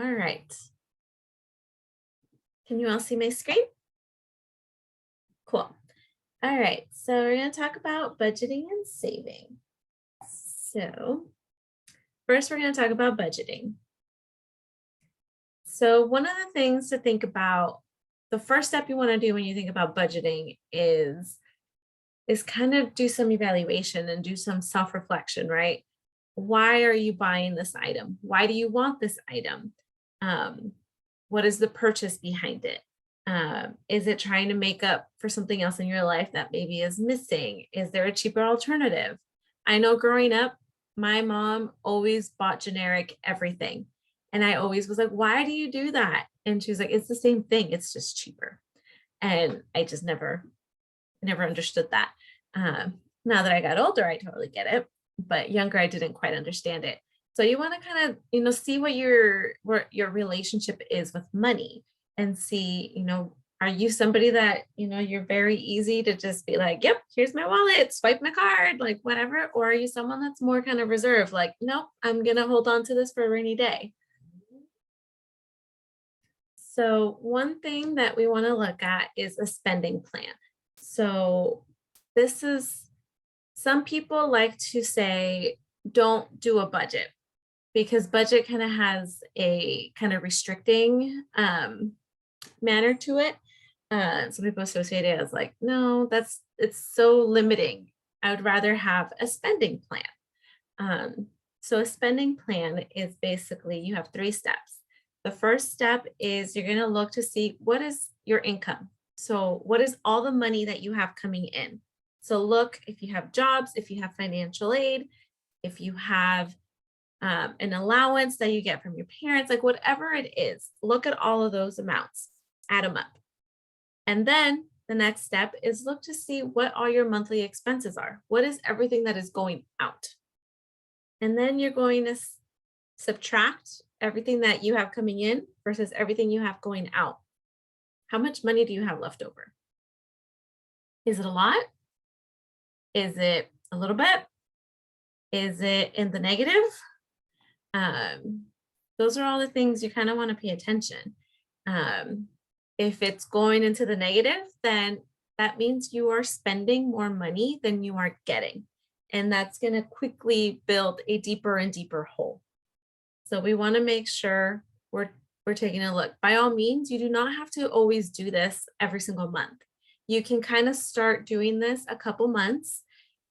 All right. Can you all see my screen? Cool. All right. So we're going to talk about budgeting and saving. So first, we're going to talk about budgeting. So one of the things to think about, the first step you want to do when you think about budgeting is kind of do some evaluation and do some self-reflection, right? Why are you buying this item? Why do you want this item? Um, what is the purchase behind it? Is it trying to make up for something else in your life that maybe is missing? Is there a cheaper alternative? I know growing up, my mom always bought generic everything. And I always was like, why do you do that? And she was like, it's the same thing, it's just cheaper. And I just never understood that. Now that I got older, I totally get it, but younger, I didn't quite understand it. So you want to kind of, see what your relationship is with money and see, are you somebody that, you're very easy to just be like, yep, here's my wallet, swipe my card, like whatever. Or are you someone that's more kind of reserved, like, nope, I'm going to hold on to this for a rainy day. So one thing that we want to look at is a spending plan. So this is, some people like to say, don't do a budget because budget kind of has a kind of restricting manner to it. Some people associate it as like, no, it's so limiting. I would rather have a spending plan. So a spending plan is basically, you have 3 steps. The first step is you're going to look to see what is your income. So what is all the money that you have coming in? So look, if you have jobs, if you have financial aid, if you have an allowance that you get from your parents, like whatever it is, look at all of those amounts, add them up. And then the next step is look to see what all your monthly expenses are. What is everything that is going out? And then you're going to subtract everything that you have coming in versus everything you have going out. How much money do you have left over? Is it a lot? Is it a little bit? Is it in the negative? Those are all the things you kind of want to pay attention. If it's going into the negative, then that means you are spending more money than you are getting. And that's going to quickly build a deeper and deeper hole. So we want to make sure we're taking a look. By all means, you do not have to always do this every single month. You can kind of start doing this a couple months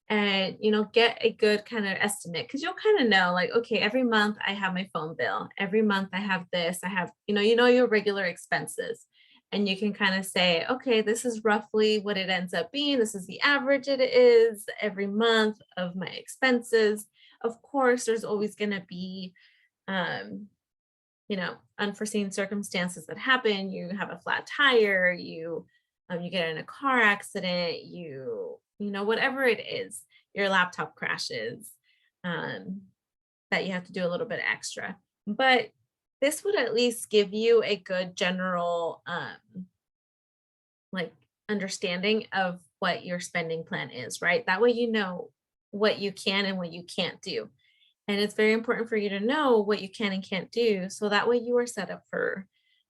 and get a good kind of estimate, because you'll kind of know like, okay, every month I have my phone bill, every month I have this, I have your regular expenses, and you can kind of say, okay, this is roughly what it ends up being, this is the average it is every month of my expenses. Of course, there's always going to be unforeseen circumstances that happen. You have a flat tire, you get in a car accident, whatever it is, your laptop crashes, that you have to do a little bit extra. But this would at least give you a good general understanding of what your spending plan is, right? That way you know what you can and what you can't do. And it's very important for you to know what you can and can't do, so that way you are set up for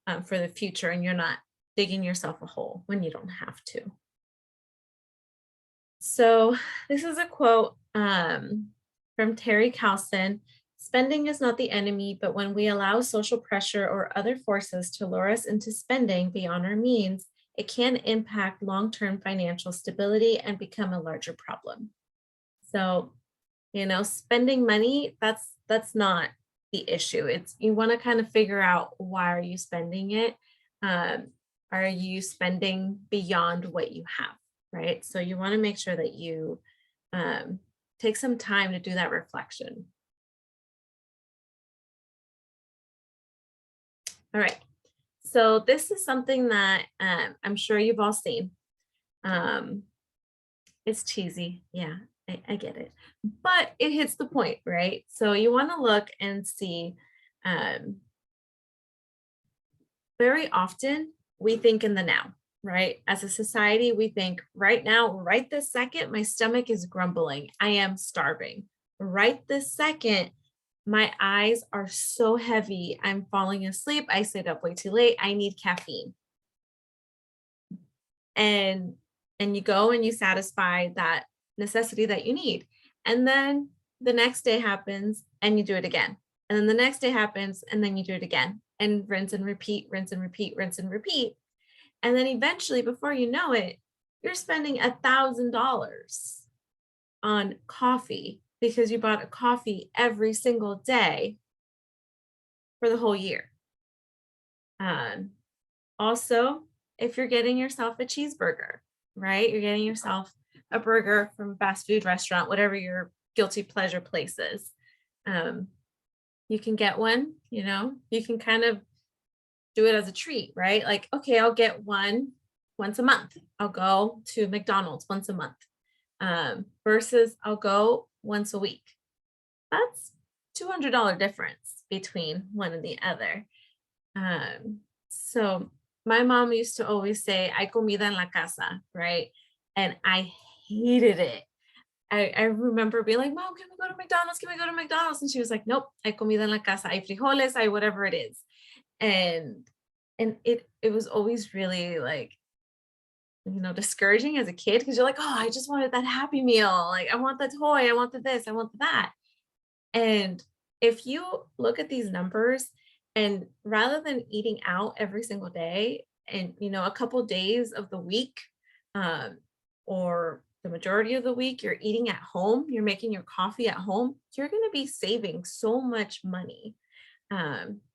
the future and you're not digging yourself a hole when you don't have to. So this is a quote from Terry Calston. Spending is not the enemy, but when we allow social pressure or other forces to lure us into spending beyond our means, it can impact long-term financial stability and become a larger problem. So, spending money, that's not the issue. It's, you want to kind of figure out, why are you spending it? Are you spending beyond what you have, right? So you want to make sure that you take some time to do that reflection. All right. So this is something that I'm sure you've all seen. It's cheesy. Yeah, I get it. But it hits the point, right? So you want to look and see, very often we think in the now, right? As a society, we think right now, right this second, my stomach is grumbling. I am starving. Right this second, My eyes are so heavy. I'm falling asleep. I stayed up way too late. I need caffeine. And you go and you satisfy that necessity that you need. And then the next day happens and you do it again. And then the next day happens and then you do it again. And rinse and repeat, rinse and repeat, rinse and repeat. And then eventually, before you know it, you're spending $1,000 on coffee because you bought a coffee every single day for the whole year. Um, Also, if you're getting yourself a cheeseburger, right? You're getting yourself a burger from a fast food restaurant, whatever your guilty pleasure place is. Um, you can get one, you can kind of do it as a treat, right? Like, okay, I'll get one once a month. I'll go to McDonald's once a month, versus I'll go once a week. That's $200 difference between one and the other. So my mom used to always say, "Hay comida en la casa," right? And I hated it. I remember being like, "Mom, can we go to McDonald's? Can we go to McDonald's?" And she was like, "Nope, hay comida en la casa. Hay frijoles, hay whatever it is." And it was always really like, discouraging as a kid because you're like, "Oh, I just wanted that Happy Meal. Like, I want the toy. I want the this. I want the that." And if you look at these numbers and rather than eating out every single day and, a couple days of the week, um, or the majority of the week, you're eating at home, you're making your coffee at home, you're going to be saving so much money,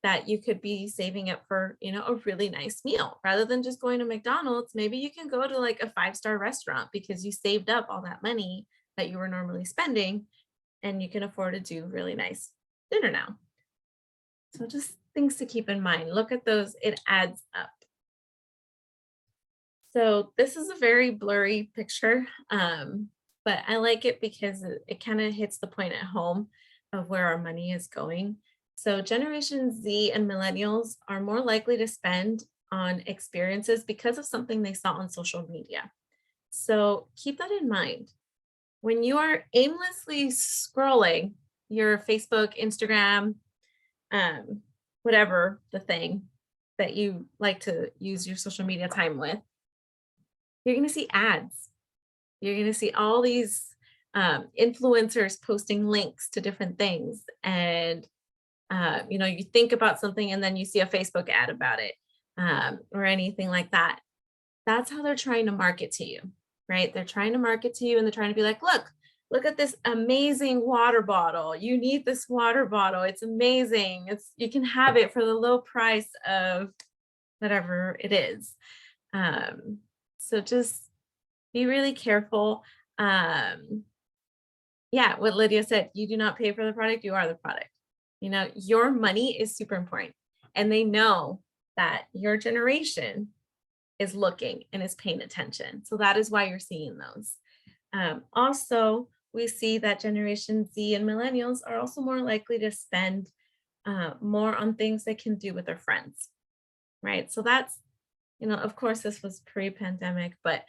that you could be saving up for, a really nice meal rather than just going to McDonald's. Maybe you can go to like a five-star restaurant because you saved up all that money that you were normally spending and you can afford to do really nice dinner now. So just things to keep in mind. Look at those, it adds up. So this is a very blurry picture, but I like it because it kind of hits the point at home of where our money is going. So Generation Z and millennials are more likely to spend on experiences because of something they saw on social media. So keep that in mind. When you are aimlessly scrolling your Facebook, Instagram, um, whatever the thing that you like to use your social media time with, you're going to see ads. You're going to see all these influencers posting links to different things. And, you think about something and then you see a Facebook ad about it, or anything like that. That's how they're trying to market to you, right? They're trying to market to you and they're trying to be like, look at this amazing water bottle. You need this water bottle. It's amazing. You can have it for the low price of whatever it is. So just be really careful. Yeah, what Lydia said, you do not pay for the product, you are the product. Your money is super important. And they know that your generation is looking and is paying attention. So that is why you're seeing those. Also, we see that Generation Z and millennials are also more likely to spend more on things they can do with their friends, right? So that's, of course, this was pre-pandemic, but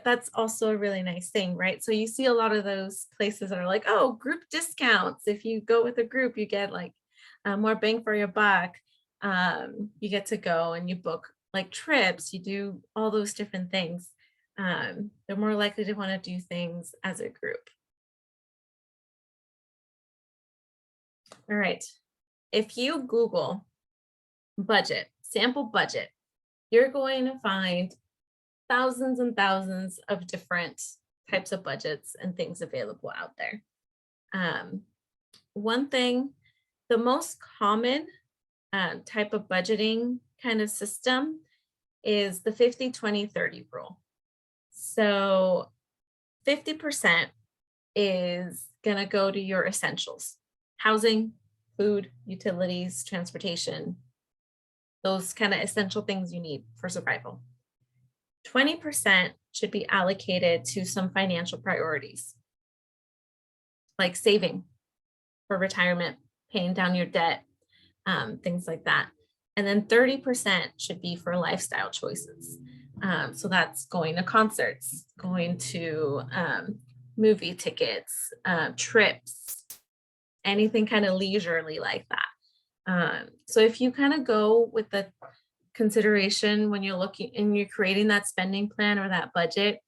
that's also a really nice thing, right? So you see a lot of those places that are like, oh, group discounts. If you go with a group, you get like more bang for your buck. You get to go and you book like trips, you do all those different things. They're more likely to want to do things as a group. All right. If you Google budget, sample budget, you're going to find thousands and thousands of different types of budgets and things available out there. One thing, the most common type of budgeting kind of system is the 50-20-30 rule. So 50% is going to go to your essentials: housing, food, utilities, transportation, those kind of essential things you need for survival. 20% should be allocated to some financial priorities, like saving for retirement, paying down your debt, things like that. And then 30% should be for lifestyle choices. So that's going to concerts, going to movie tickets, trips, anything kind of leisurely like that. So if you kind of go with the consideration when you're looking and you're creating that spending plan or that budget,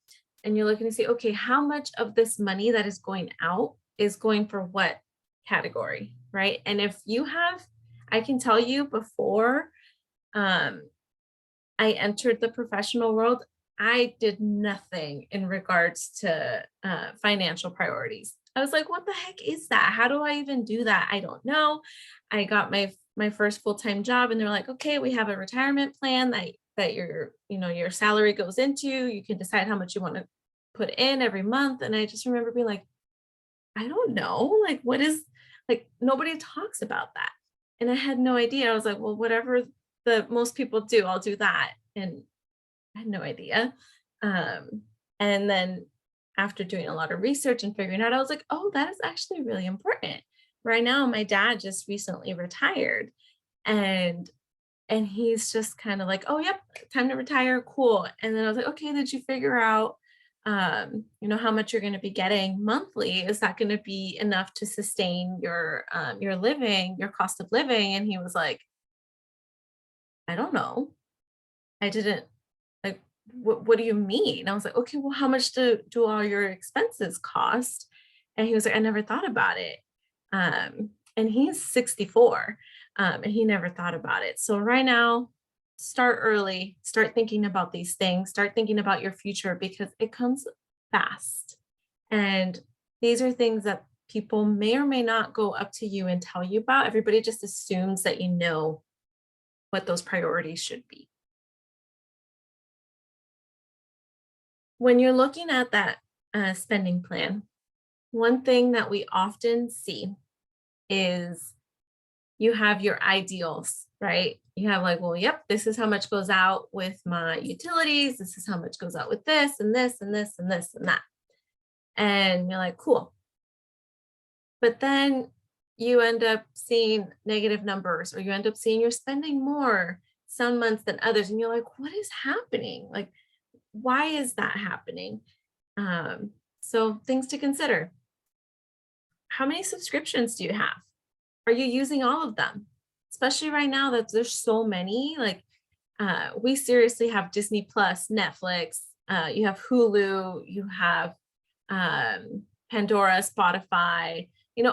and you're looking to see, okay, how much of this money that is going out is going for what category, right? And if you have, I can tell you before um, I entered the professional world, I did nothing in regards to financial priorities. I was like, what the heck is that? How do I even do that? I don't know. I got my first full-time job and they're like, okay, we have a retirement plan that your salary goes into. You can decide how much you want to put in every month. And I just remember being like, I don't know. Like, what is like nobody talks about that. And I had no idea. I was like, well, whatever the most people do, I'll do that. And I had no idea. Um, and then after doing a lot of research and figuring out, I was like, oh, that is actually really important. Right now, my dad just recently retired and he's just kind of like, oh, yep, time to retire. Cool. And then I was like, okay, did you figure out how much you're going to be getting monthly? Is that going to be enough to sustain your living, your cost of living? And he was like, I don't know. I didn't like, what do you mean? I was like, okay, well, how much do all your expenses cost? And he was like, I never thought about it. And he's 64, and he never thought about it. So right now, start early, start thinking about these things, start thinking about your future because it comes fast. And these are things that people may or may not go up to you and tell you about. Everybody just assumes that you know what those priorities should be. When you're looking at that spending plan, one thing that we often see is you have your ideals, right? You have like, well, yep, this is how much goes out with my utilities. This is how much goes out with this and this and this and this and that. And you're like, cool. But then you end up seeing negative numbers or you end up seeing you're spending more some months than others. And you're like, what is happening? Like, why is that happening? So things to consider. How many subscriptions do you have? Are you using all of them? Especially right now that there's so many, like we seriously have Disney Plus, Netflix, you have Hulu, you have Pandora, Spotify,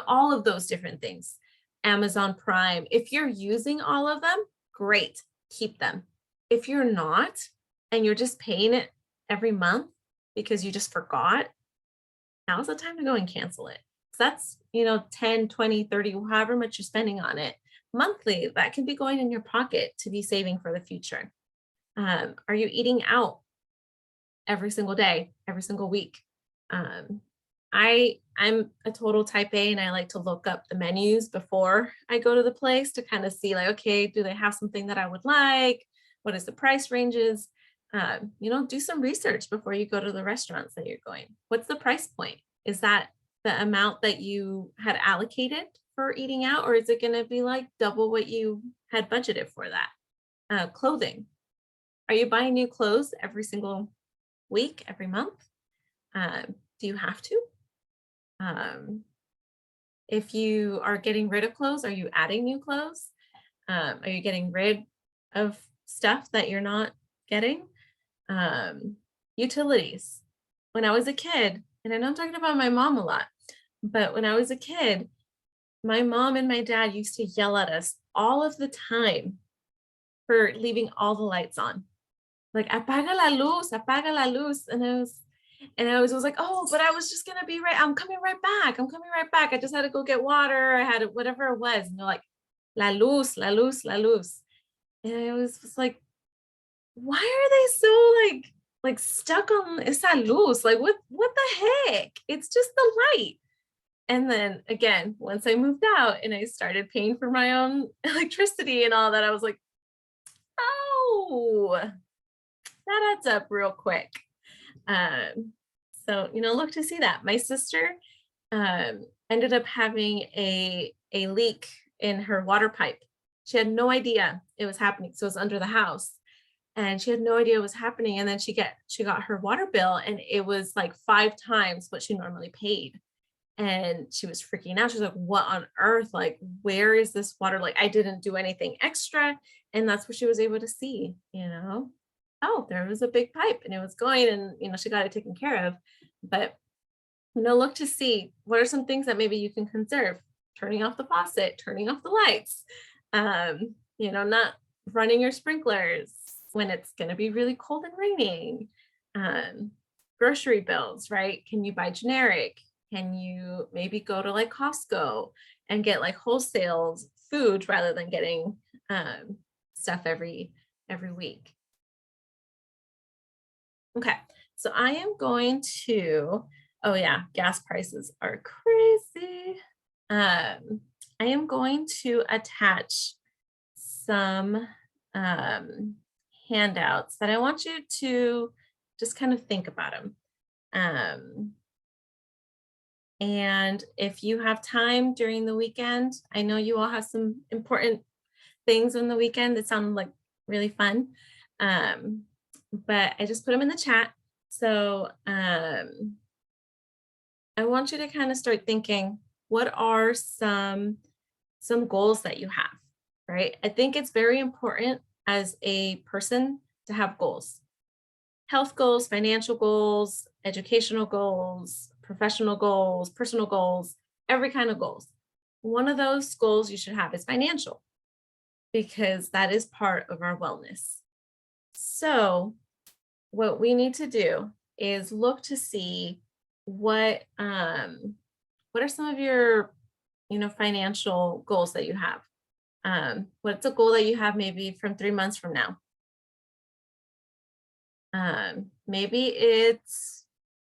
all of those different things. Amazon Prime. If you're using all of them, great, keep them. If you're not, and you're just paying it every month because you just forgot, now's the time to go and cancel it. So that's, 10, 20, 30, however much you're spending on it monthly, that can be going in your pocket to be saving for the future. Are you eating out every single day, every single week? I'm a total type A and I like to look up the menus before I go to the place to kind of see like, okay, do they have something that I would like? What is the price ranges? Do some research before you go to the restaurants that you're going. What's the price point? Is that the amount that you had allocated for eating out, or is it going to be like double what you had budgeted for that? Clothing. Are you buying new clothes every single week, every month? Do you have to? If you are getting rid of clothes, are you adding new clothes? Are you getting rid of stuff that you're not getting? Utilities. When I was a kid, and I know I'm talking about my mom a lot, but when I was a kid, my mom and my dad used to yell at us all of the time for leaving all the lights on. Like, apaga la luz, apaga la luz. And I was like, oh, but I was just gonna be right. I'm coming right back. I'm coming right back. I just had to go get water. I had whatever it was. And they're like, la luz, la luz, la luz. And I was just like, why are they so like stuck on esa luz? Like what the heck? It's just the light. And then again, once I moved out and I started paying for my own electricity and all that, I was like, oh, that adds up real quick. So look to see that. My sister ended up having a leak in her water pipe. She had no idea it was happening. So it was under the house. And she had no idea what was happening. And then she got her water bill and it was like 5 times what she normally paid. And she was freaking out. She's like, what on earth? Like, where is this water? Like, I didn't do anything extra. And that's what she was able to see, Oh, there was a big pipe and it was going and, she got it taken care of. But, look to see what are some things that maybe you can conserve. Turning off the faucet, turning off the lights, not running your sprinklers when it's going to be really cold and raining. Grocery bills, right? Can you buy generic? Can you maybe go to like Costco and get like wholesale food rather than getting stuff every week? Okay, so I am going to, oh yeah, gas prices are crazy. I am going to attach some handouts that I want you to just kind of think about them. And if you have time during the weekend, I know you all have some important things on the weekend that sound like really fun. But I just put them in the chat. So I want you to kind of start thinking, what are some goals that you have, right? I think it's very important as a person to have goals. Health goals, financial goals, educational goals, professional goals, personal goals, every kind of goals. One of those goals you should have is financial, because that is part of our wellness. So what we need to do is look to see what are some of your financial goals that you have. What's a goal that you have maybe from 3 months from now? Maybe it's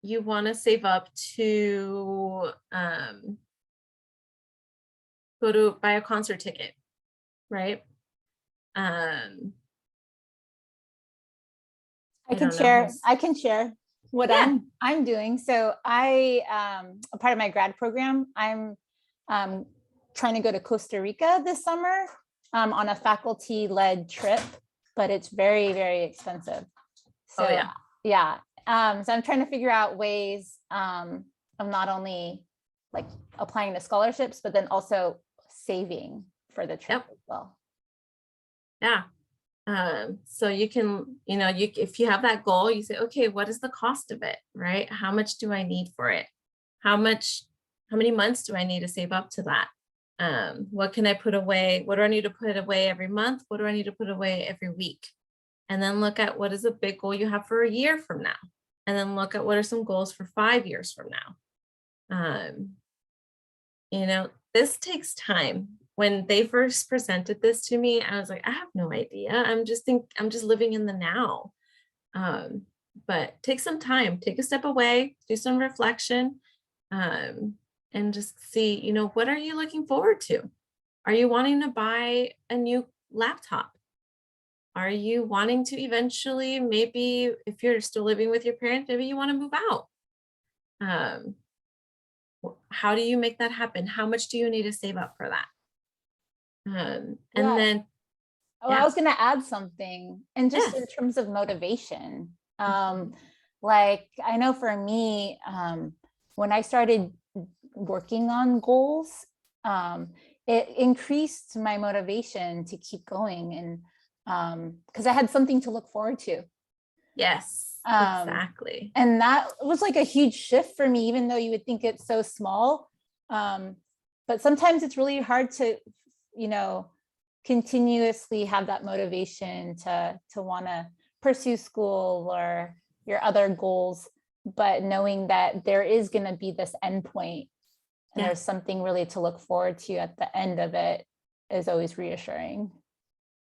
you want to save up to go to buy a concert ticket, right? I can share what I'm doing. So a part of my grad program, I'm trying to go to Costa Rica this summer on a faculty-led trip, but it's very, very expensive. So yeah. So I'm trying to figure out ways of not only like applying to scholarships, but then also saving for the trip as well. Yeah. So you can, if you have that goal, you say, okay, what is the cost of it, right? How much do I need for it? How many months do I need to save up to that? What can I put away? What do I need to put away every month? What do I need to put away every week? And then look at what is a big goal you have for a year from now. And then look at what are some goals for 5 years from now. This takes time. When they first presented this to me, I was like, I have no idea. I'm just living in the now. But take some time, take a step away, do some reflection, and just see, what are you looking forward to? Are you wanting to buy a new laptop? Are you wanting to eventually, maybe if you're still living with your parents, maybe you want to move out? How do you make that happen? How much do you need to save up for that? And then I was going to add something, and just in terms of motivation, like I know for me, when I started working on goals, it increased my motivation to keep going, and because I had something to look forward to. Yes, exactly. And that was like a huge shift for me, even though you would think it's so small. But sometimes it's really hard to, continuously have that motivation to want to pursue school or your other goals, but knowing that there is going to be this end point and there's something really to look forward to at the end of it is always reassuring.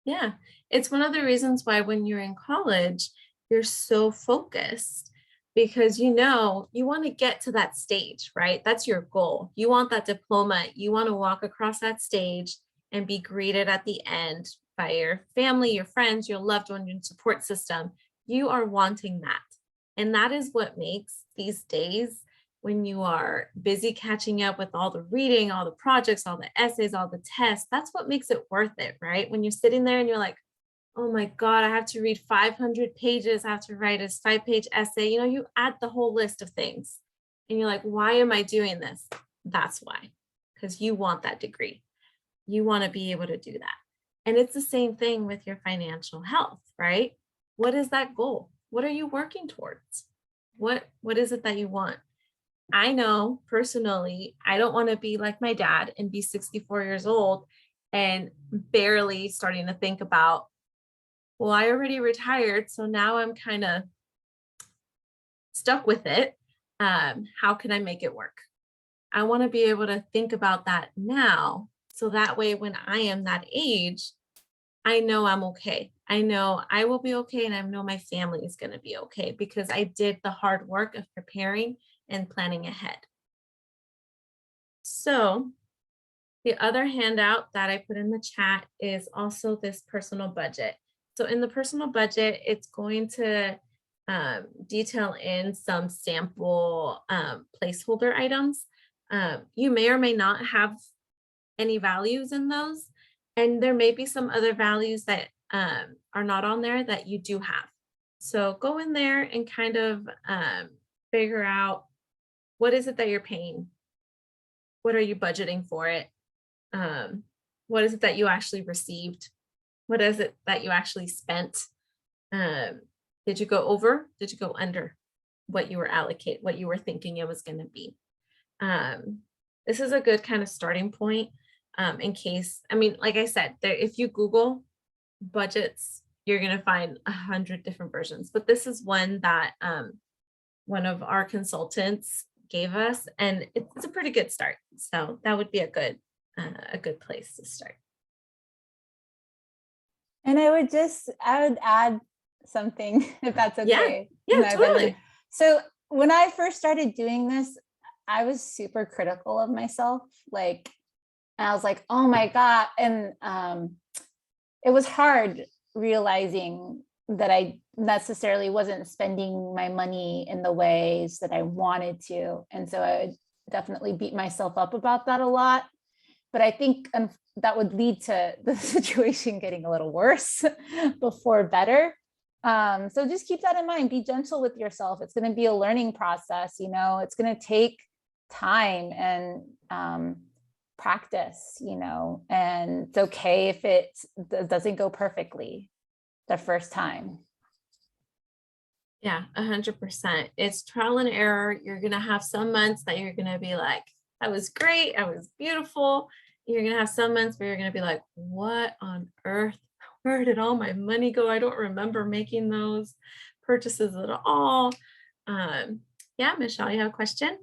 Yeah, it's one of the reasons why when you're in college, you're so focused, because you want to get to that stage, right? That's your goal. You want that diploma. You want to walk across that stage and be greeted at the end by your family, your friends, your loved one, your support system. You are wanting that. And that is what makes these days, when you are busy catching up with all the reading, all the projects, all the essays, all the tests, that's what makes it worth it, right? When you're sitting there and you're like, oh my God, I have to read 500 pages. I have to write a 5-page essay. You add the whole list of things. and you're like, why am I doing this? That's why, because you want that degree. You want to be able to do that. And it's the same thing with your financial health, right? What is that goal? What are you working towards? What is it that you want? I know personally, I don't want to be like my dad and be 64 years old and barely starting to think about, well, I already retired, so now I'm kind of stuck with it. How can I make it work? I want to be able to think about that now. So that way, when I am that age, I know I'm okay. I know I will be okay. And I know my family is going to be okay because I did the hard work of preparing and planning ahead. So, the other handout that I put in the chat is also this personal budget. So, in the personal budget, it's going to detail in some sample placeholder items. You may or may not have any values in those. And there may be some other values that are not on there that you do have. So go in there and kind of figure out what is it that you're paying? What are you budgeting for it? What is it that you actually received? What is it that you actually spent? Did you go over? Did you go under what you were what you were thinking it was going to be? This is a good kind of starting point in case, I mean, like I said, if you Google budgets, you're going to find 100 different versions, but this is one that one of our consultants gave us, and it's a pretty good start. So that would be a good place to start. And I would add something if that's okay. Yeah, totally. So when I first started doing this, I was super critical of myself. Like, I was like, oh my God. And it was hard realizing that I necessarily wasn't spending my money in the ways that I wanted to. And so I would definitely beat myself up about that a lot. But I think that would lead to the situation getting a little worse before better. So just keep that in mind. Be gentle with yourself. It's going to be a learning process. It's going to take time and practice, and it's okay if it doesn't go perfectly the first time. Yeah, 100%. It's trial and error. You're going to have some months that you're going to be like, that was great. I was beautiful. You're going to have some months where you're going to be like, what on earth? Where did all my money go? I don't remember making those purchases at all. Yeah, Michelle, you have a question?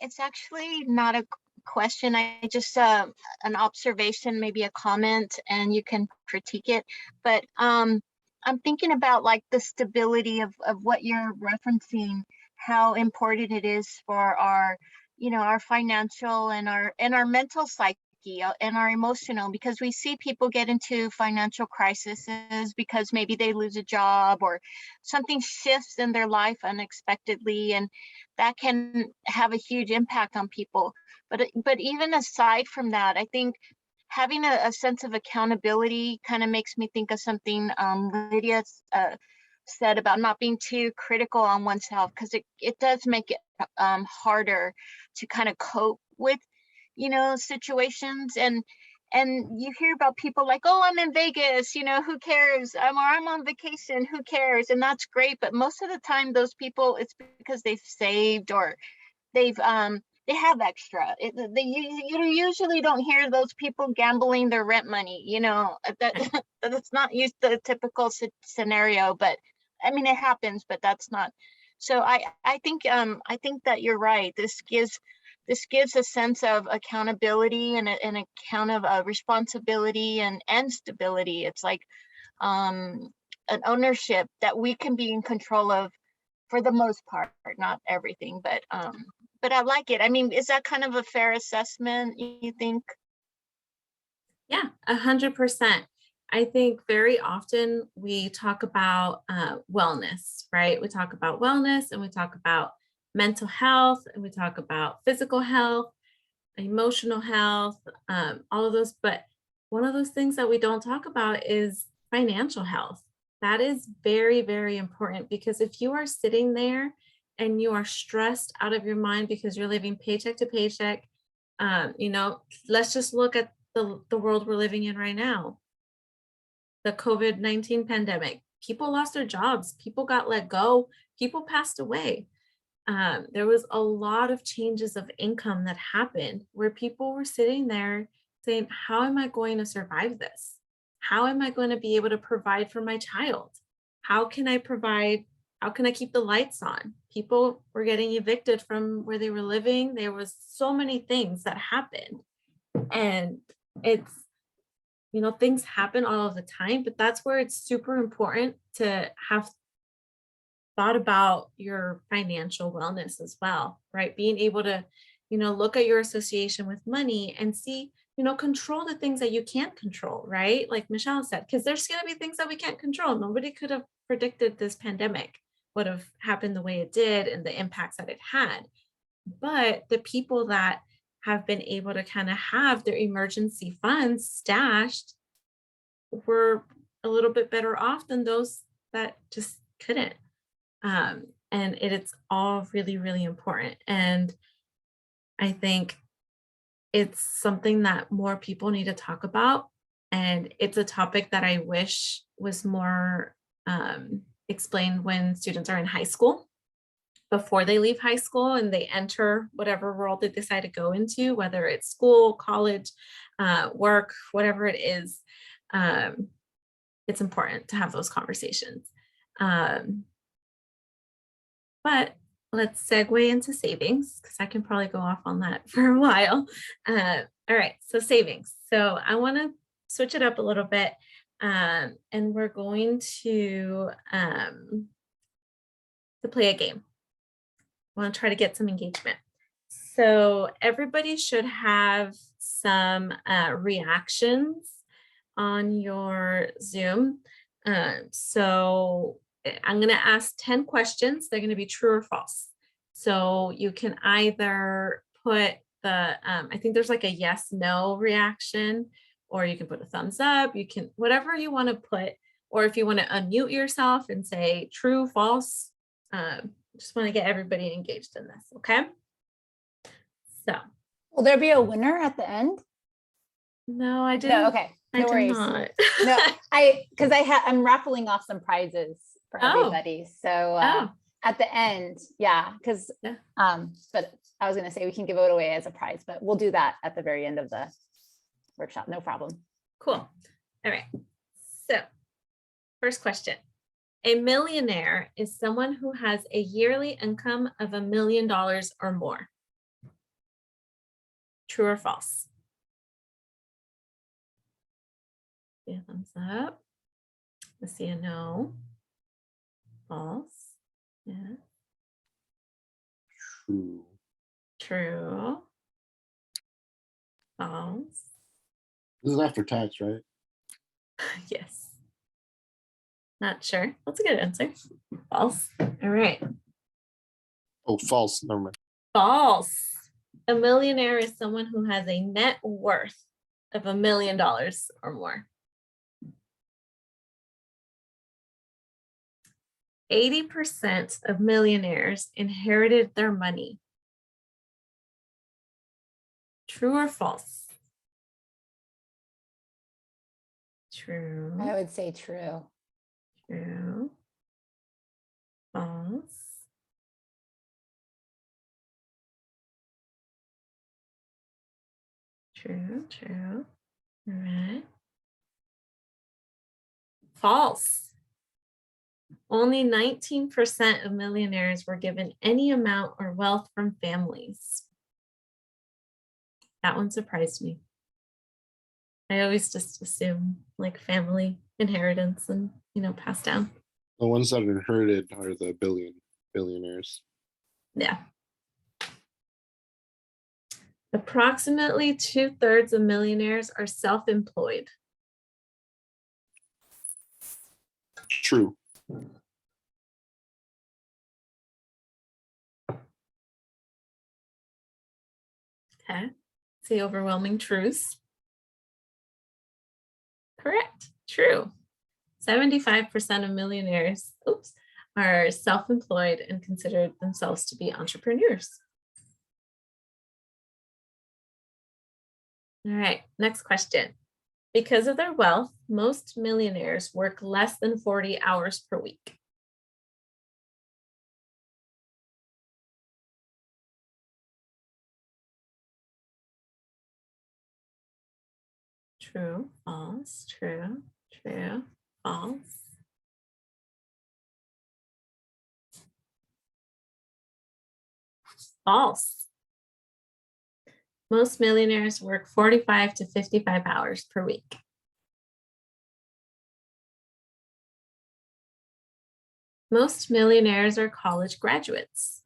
It's actually not a question. I just an observation, maybe a comment, and you can critique it. But I'm thinking about like the stability of what you're referencing, how important it is for our, our financial and our mental psyche and our emotional, because we see people get into financial crises because maybe they lose a job or something shifts in their life unexpectedly, and that can have a huge impact on people. But even aside from that, I think having a sense of accountability kind of makes me think of something Lydia said about not being too critical on oneself, because it does make it harder to kind of cope with situations. And you hear about people like, oh, I'm in Vegas, who cares? Or I'm on vacation, who cares? And that's great, but most of the time those people, it's because they've saved or they have extra. You usually don't hear those people gambling their rent money, that's not used the typical scenario, but I mean it happens, but that's not. So I think that you're right. This gives a sense of accountability and an account of responsibility and stability. It's like an ownership that we can be in control of for the most part, not everything, but I like it. I mean, is that kind of a fair assessment, you think? Yeah, 100%. I think very often we talk about wellness, right? We talk about wellness and we talk about mental health and we talk about physical health, emotional health, all of those. But one of those things that we don't talk about is financial health. That is very, very important, because if you are sitting there and you are stressed out of your mind because you're living paycheck to paycheck, let's just look at the world we're living in right now. The COVID-19 pandemic, people lost their jobs, people got let go, people passed away. There was a lot of changes of income that happened where people were sitting there saying, how am I going to survive this? How am I going to be able to provide for my child? How can I provide? How can I keep the lights on? People were getting evicted from where they were living. There was so many things that happened. And it's, things happen all of the time, but that's where it's super important to have thought about your financial wellness as well, right? Being able to, look at your association with money and see, control the things that you can't control, right? Like Michelle said, because there's going to be things that we can't control. Nobody could have predicted this pandemic would have happened the way it did and the impacts that it had. But the people that have been able to kind of have their emergency funds stashed were a little bit better off than those that just couldn't. And it's all really, really important. And I think it's something that more people need to talk about. And it's a topic that I wish was more explained when students are in high school, before they leave high school and they enter whatever world they decide to go into, whether it's school, college, work, whatever it is. It's important to have those conversations. But let's segue into savings, because I can probably go off on that for a while. All right, so savings. So I want to switch it up a little bit, and we're going to play a game. I want to try to get some engagement. So everybody should have some reactions on your Zoom. So I'm going to ask 10 questions. They're going to be true or false. So you can either put I think there's like a yes, no reaction, or you can put a thumbs up. You can, whatever you want to put, or if you want to unmute yourself and say true, false. Just want to get everybody engaged in this. Okay. So will there be a winner at the end? No, I didn't. No, okay. No worries. Not. No, because I'm raffling off some prizes for everybody. So at the end, yeah, because but I was gonna say we can give it away as a prize, but we'll do that at the very end of the workshop. No problem. Cool. All right. So first question. A millionaire is someone who has a yearly income of $1 million or more. True or false? See a thumbs up. Let's see a no. False. Yeah. True. True. False. This is after tax, right? Yes. Not sure. That's a good answer. False. All right. Oh, false. Never mind. False. A millionaire is someone who has a net worth of $1 million or more. 80% of millionaires inherited their money. True or false? True. I would say true. True. False. True, true. All right. False. Only 19% of millionaires were given any amount or wealth from families. That one surprised me. I always just assume like family inheritance and, passed down. The ones that are inherited are the billionaires. Yeah. Approximately 2/3 of millionaires are self-employed. True. Okay. See overwhelming truths. Correct. True. 75% of millionaires are self-employed and consider themselves to be entrepreneurs? All right, next question. Because of their wealth, most millionaires work less than 40 hours per week. True, false, true, true, false. False. Most millionaires work 45 to 55 hours per week. Most millionaires are college graduates.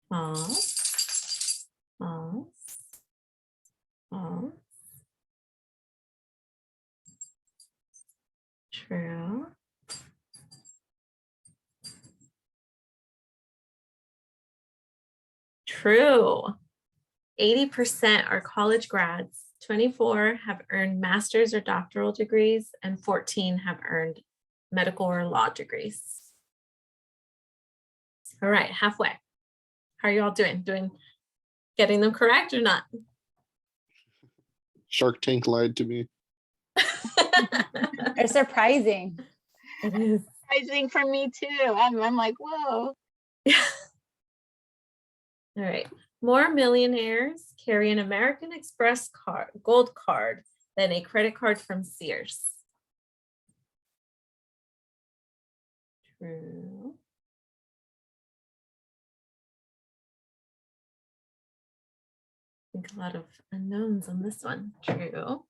False. False. False. True. True. 80% are college grads, 24 have earned master's or doctoral degrees, and 14 have earned medical or law degrees. All right, halfway. How are you all doing? Getting them correct or not? Shark Tank lied to me. It's surprising. It is. Surprising for me too. I'm like, whoa. All right. More millionaires carry an American Express gold card than a credit card from Sears. True. I think a lot of unknowns on this one. True.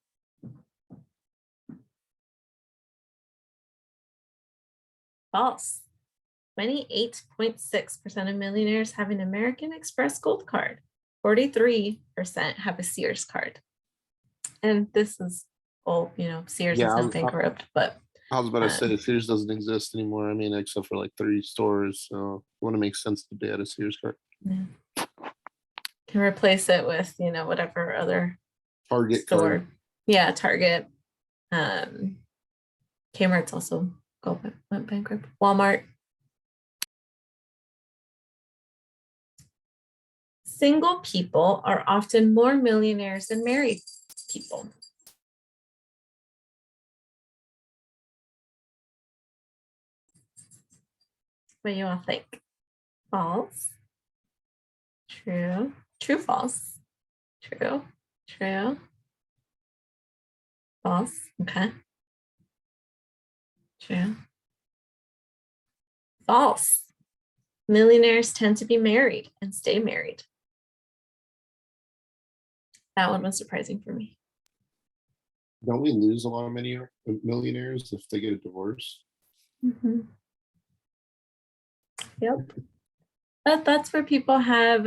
False. 28.6% of millionaires have an American Express gold card. 43% have a Sears card. And this is old, Sears is now bankrupt, but I was about to say Sears doesn't exist anymore. I mean, except for like 3 stores. So it wouldn't make sense to be at a Sears card. yeah. Can replace it with, whatever other Target store. card. Yeah, Target. Kmart's also went bankrupt. Walmart. Single people are often more millionaires than married people. What do you all think? False. True. True, false. True. True. False. Okay. True. False. Millionaires tend to be married and stay married. That one was surprising for me. Don't we lose a lot of millionaires if they get a divorce? Mm-hmm. Yep. But that's where people have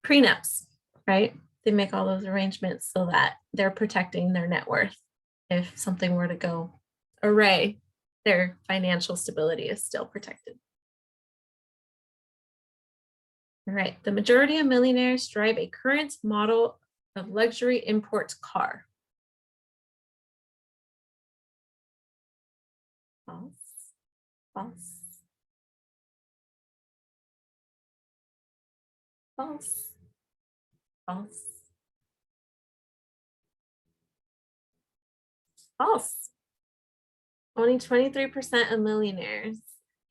prenups, right? They make all those arrangements so that they're protecting their net worth. If something were to go awry, their financial stability is still protected. All right, the majority of millionaires drive a current model of luxury import car. False, false, false, false, false. Only 23% of millionaires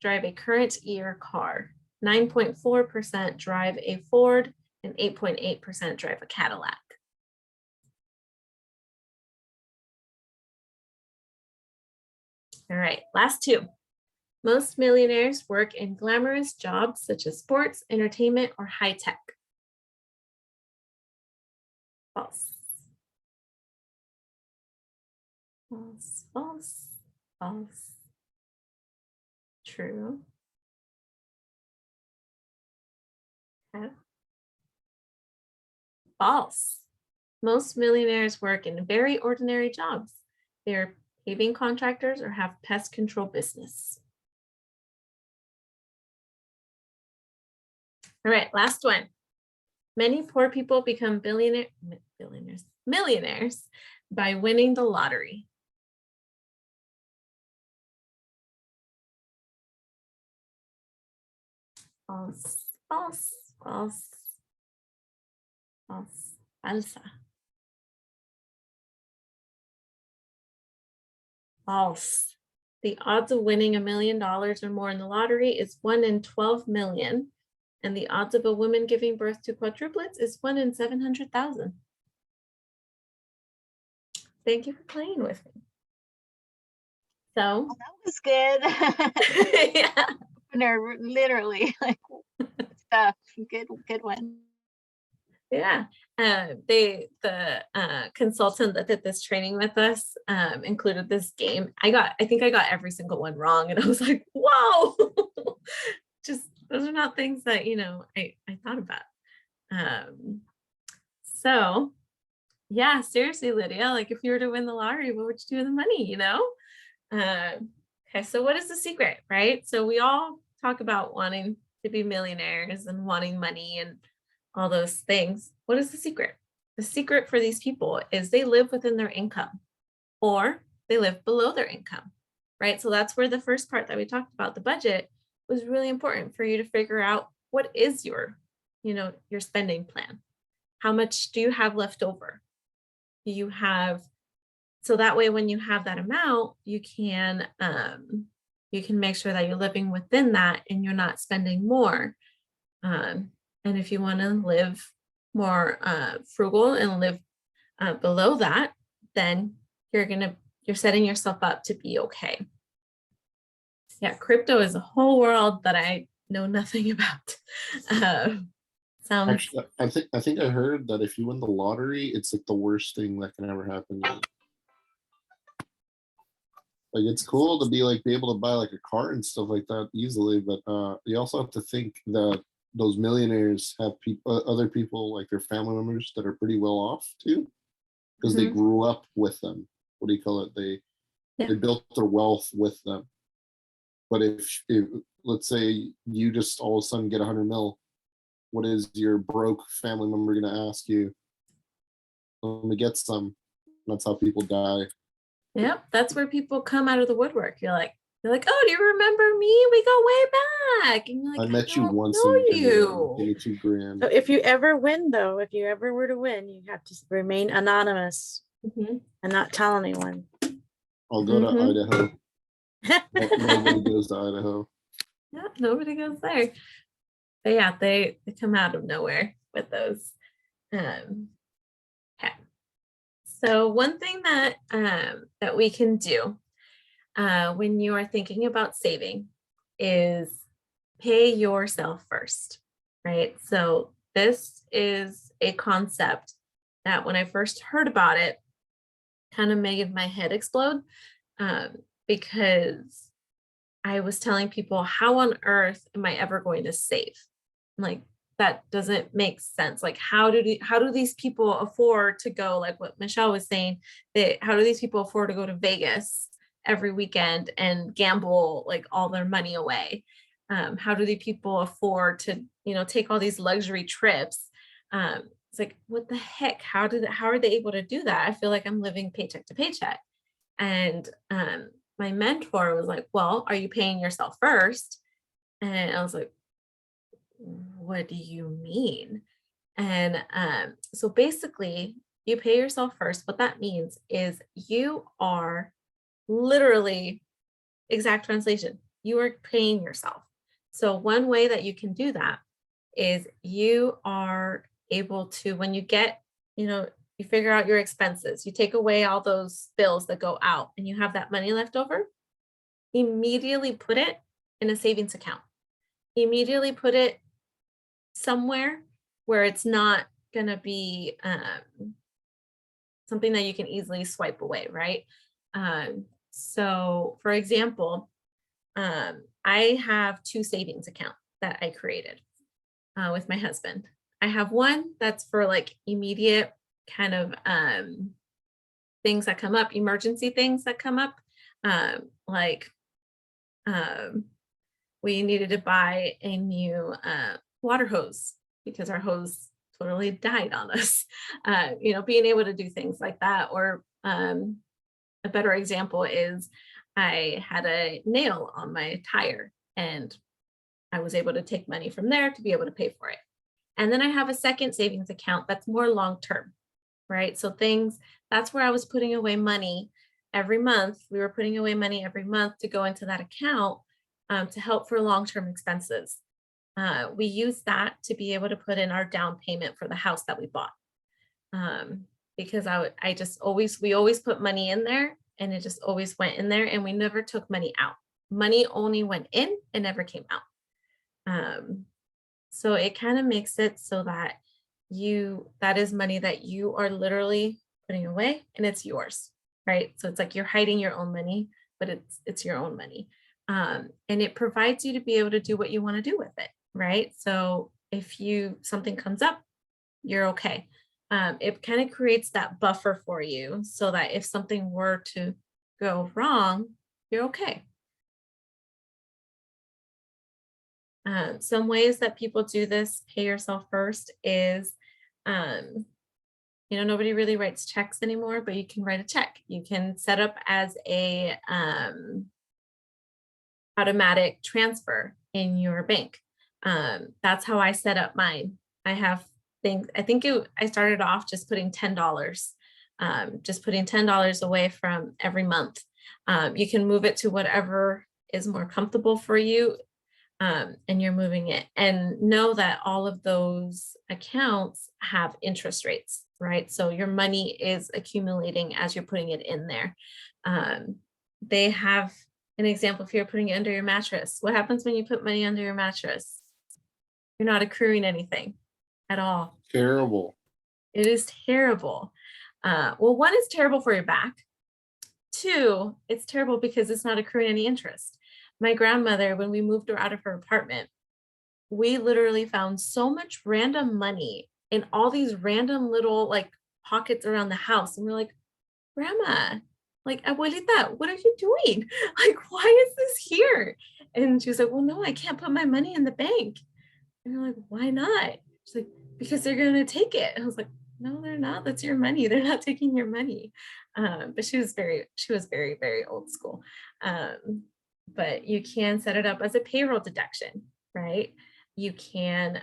drive a current year car. 9.4% drive a Ford, and 8.8% drive a Cadillac. All right, last two. Most millionaires work in glamorous jobs such as sports, entertainment, or high tech. False. False, false, false. True. Okay. False. Most millionaires work in very ordinary jobs. They're paving contractors or have pest control business. All right, last one. Many poor people become millionaires by winning the lottery. false, false, false, false, falsa. False. The odds of winning $1 million or more in the lottery is 1 in 12 million. And the odds of a woman giving birth to quadruplets is 1 in 700,000. Thank you for playing with me. So, That was good. yeah. No, literally, like stuff. Good one. Yeah. The consultant that did this training with us included this game. I think I got every single one wrong, and I was like, whoa. Just those are not things that, you know, I thought about. So yeah, seriously, Lydia, like if you were to win the lottery, what would you do with the money, you know? Okay, so what is the secret, right? So we all talk about wanting to be millionaires and wanting money and all those things. What is the secret? The secret for these people is they live within their income or they live below their income, right? So that's where the first part that we talked about, the budget, was really important for you to figure out what is your, you know, your spending plan. How much do you have left over? Do you have, so that way when you have that amount, you can make sure that you're living within that and you're not spending more. And if you want to live more frugal and live below that, then you're setting yourself up to be okay. Yeah, crypto is a whole world that I know nothing about. Actually, I think I heard that if you win the lottery, it's like the worst thing that can ever happen to you. Like it's cool to be able to buy like a car and stuff like that easily, but you also have to think that those millionaires have other people like their family members that are pretty well off too, because they grew up with them. What do you call it? They built their wealth with them. But if let's say you just all of a sudden get 100 mil, what is your broke family member going to ask you? Let me get some. That's how people die. Yep, that's where people come out of the woodwork. You're like, oh, do you remember me? We go way back. And you're like, I met you once know and you. gave me $2,000. So if you ever win, though, if you ever were to win, you have to remain anonymous and not tell anyone. I'll go to Idaho. Nobody goes to Idaho. Yeah, nobody goes there. But yeah, they come out of nowhere with those. Okay. So one thing that that we can do when you are thinking about saving is pay yourself first, right? So this is a concept that when I first heard about it, kind of made my head explode because I was telling people, how on earth am I ever going to save? Like, that doesn't make sense. Like, how do these people afford to go, like what Michelle was saying, how do these people afford to go to Vegas every weekend and gamble like all their money away? How do the people afford to, you know, take all these luxury trips? It's like, what the heck? How are they able to do that? I feel like I'm living paycheck to paycheck. And my mentor was like, well, are you paying yourself first? And I was like, what do you mean? And so basically, you pay yourself first. What that means is you are literally, exact translation, you are paying yourself. So one way that you can do that is you are able to, when you get, you know, you figure out your expenses, you take away all those bills that go out and you have that money left over, immediately put it in a savings account. Immediately put it somewhere where it's not going to be something that you can easily swipe away, right? So for example, I have 2 savings accounts that I created with my husband. I have one that's for like immediate kind of things that come up, emergency things that come up, like we needed to buy a new water hose because our hose totally died on us. You know, being able to do things like that. Or a better example is I had a nail on my tire and I was able to take money from there to be able to pay for it. And then I have a second savings account that's more long-term, right? So that's where I was putting away money every month. We were putting away money every month to go into that account to help for long-term expenses. We use that to be able to put in our down payment for the house that we bought. Because we always put money in there, and it just always went in there, and we never took money out. Money only went in and never came out. So it kind of makes it so that that is money that you are literally putting away, and it's yours, right? So it's like you're hiding your own money, but it's your own money. And it provides you to be able to do what you want to do with it, right? So if something comes up, you're okay. It kind of creates that buffer for you so that if something were to go wrong, you're okay. Some ways that people do this, pay yourself first, is, nobody really writes checks anymore, but you can write a check. You can set up as a automatic transfer in your bank. That's how I set up mine. I have things, I started off just putting $10, away from every month. You can move it to whatever is more comfortable for you. And you're moving it, and know that all of those accounts have interest rates, right? So your money is accumulating as you're putting it in there. They have an example, if you're putting it under your mattress. What happens when you put money under your mattress? You're not accruing anything at all. Terrible. It is terrible. Well, one, is terrible for your back. Two, it's terrible because it's not accruing any interest. My grandmother, when we moved her out of her apartment, we literally found so much random money in all these random little pockets around the house. And we're like, Grandma, abuelita, what are you doing? Why is this here? And she was like, well, no, I can't put my money in the bank. And we're like, why not? She's like, because they're going to take it. And I was like, no, they're not. That's your money. They're not taking your money. But she was very, very old school. But you can set it up as a payroll deduction, right? You can